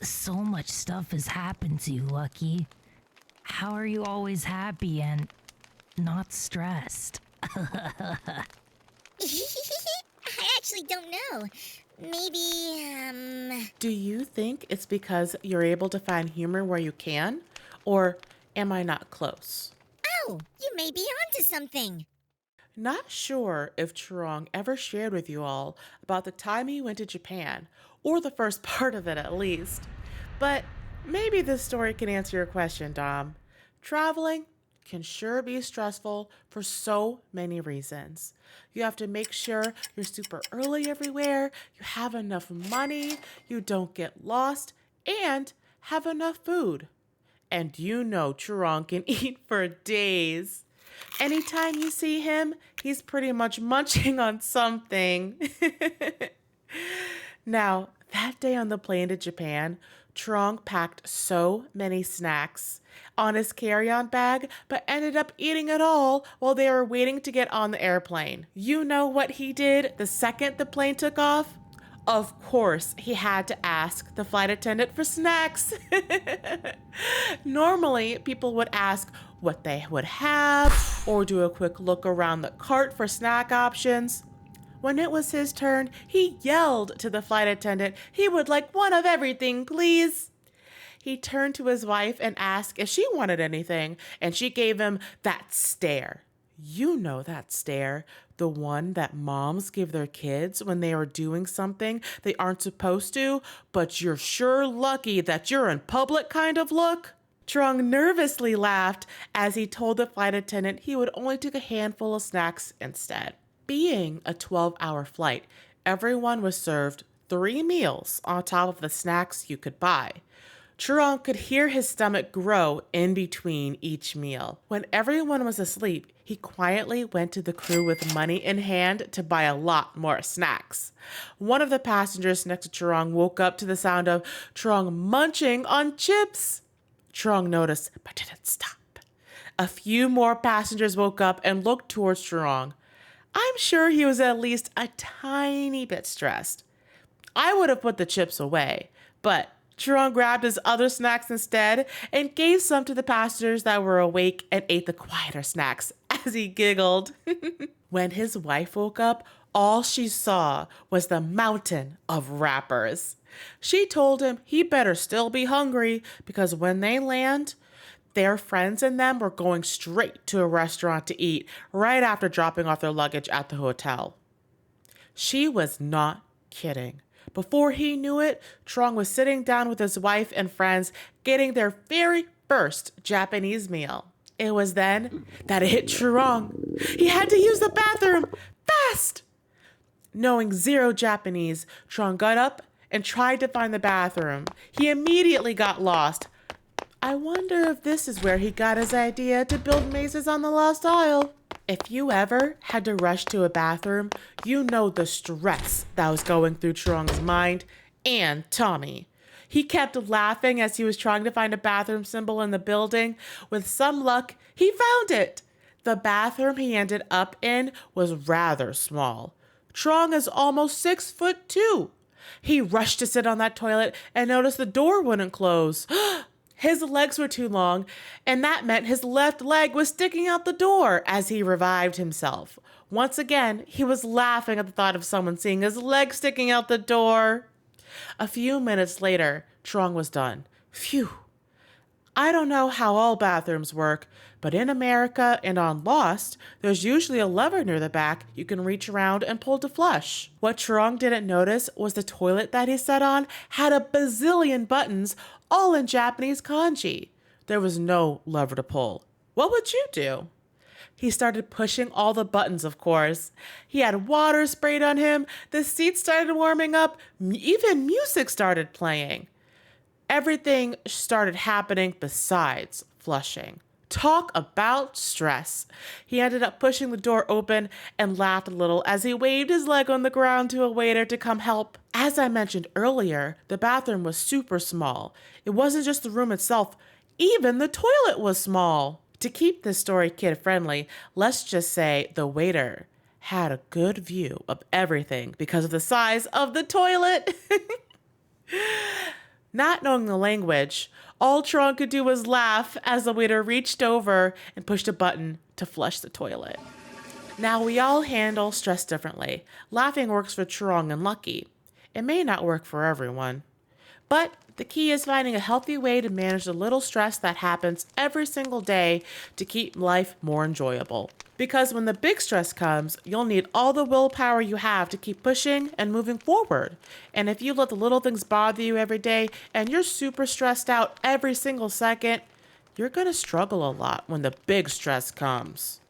So much stuff has happened to you, Lucky. How are you always happy and not stressed? I actually don't know. Maybe, Do you think it's because you're able to find humor where you can? Or am I not close? Oh, you may be onto something. Not sure if Truong ever shared with you all about the time he went to Japan, or the first part of it at least. But maybe this story can answer your question, Dom. Traveling can sure be stressful for so many reasons. You have to make sure you're super early everywhere, you have enough money, you don't get lost, and have enough food. And you know Truong can eat for days. Anytime you see him, he's pretty much munching on something. Now, that day on the plane to Japan, Truong packed so many snacks on his carry-on bag, but ended up eating it all while they were waiting to get on the airplane. You know what he did the second the plane took off? Of course, he had to ask the flight attendant for snacks. Normally, people would ask what they would have or do a quick look around the cart for snack options. When it was his turn, he yelled to the flight attendant he would like one of everything, please. He turned to his wife and asked if she wanted anything, and she gave him that stare. You know that stare, the one that moms give their kids when they are doing something they aren't supposed to, but you're sure lucky that you're in public kind of look. Truong nervously laughed as he told the flight attendant he would only take a handful of snacks instead. Being a 12-hour flight, everyone was served 3 meals on top of the snacks you could buy. Truong could hear his stomach grow in between each meal. When everyone was asleep, he quietly went to the crew with money in hand to buy a lot more snacks. One of the passengers next to Truong woke up to the sound of Truong munching on chips. Truong noticed, but didn't stop. A few more passengers woke up and looked towards Truong. I'm sure he was at least a tiny bit stressed. I would have put the chips away, but Truong grabbed his other snacks instead and gave some to the passengers that were awake and ate the quieter snacks as he giggled. When his wife woke up, all she saw was the mountain of wrappers. She told him he better still be hungry because when they land, their friends and them were going straight to a restaurant to eat right after dropping off their luggage at the hotel. She was not kidding. Before he knew it, Truong was sitting down with his wife and friends getting their very first Japanese meal. It was then that it hit Truong. He had to use the bathroom fast! Knowing zero Japanese, Truong got up and tried to find the bathroom. He immediately got lost. I wonder if this is where he got his idea to build mazes on the Lost Isle. If you ever had to rush to a bathroom, you know the stress that was going through Truong's mind and Tommy. He kept laughing as he was trying to find a bathroom symbol in the building. With some luck, he found it. The bathroom he ended up in was rather small. Truong is almost 6'2". He rushed to sit on that toilet and noticed the door wouldn't close. His legs were too long, and that meant his left leg was sticking out the door as he revived himself. Once again, he was laughing at the thought of someone seeing his leg sticking out the door. A few minutes later, Truong was done. Phew. I don't know how all bathrooms work, but in America and on Lost, there's usually a lever near the back you can reach around and pull to flush. What Truong didn't notice was the toilet that he sat on had a bazillion buttons, all in Japanese kanji. There was no lever to pull. What would you do? He started pushing all the buttons, of course. He had water sprayed on him, the seats started warming up, even music started playing. Everything started happening besides flushing. Talk about stress. He ended up pushing the door open and laughed a little as he waved his leg on the ground to a waiter to come help. As I mentioned earlier, the bathroom was super small. It wasn't just the room itself, even the toilet was small. To keep this story kid-friendly, let's just say the waiter had a good view of everything because of the size of the toilet. Not knowing the language, all Truongy could do was laugh as the waiter reached over and pushed a button to flush the toilet. Now, we all handle stress differently. Laughing works for Truongy and Lucky. It may not work for everyone. But the key is finding a healthy way to manage the little stress that happens every single day to keep life more enjoyable. Because when the big stress comes, you'll need all the willpower you have to keep pushing and moving forward. And if you let the little things bother you every day and you're super stressed out every single second, you're going to struggle a lot when the big stress comes.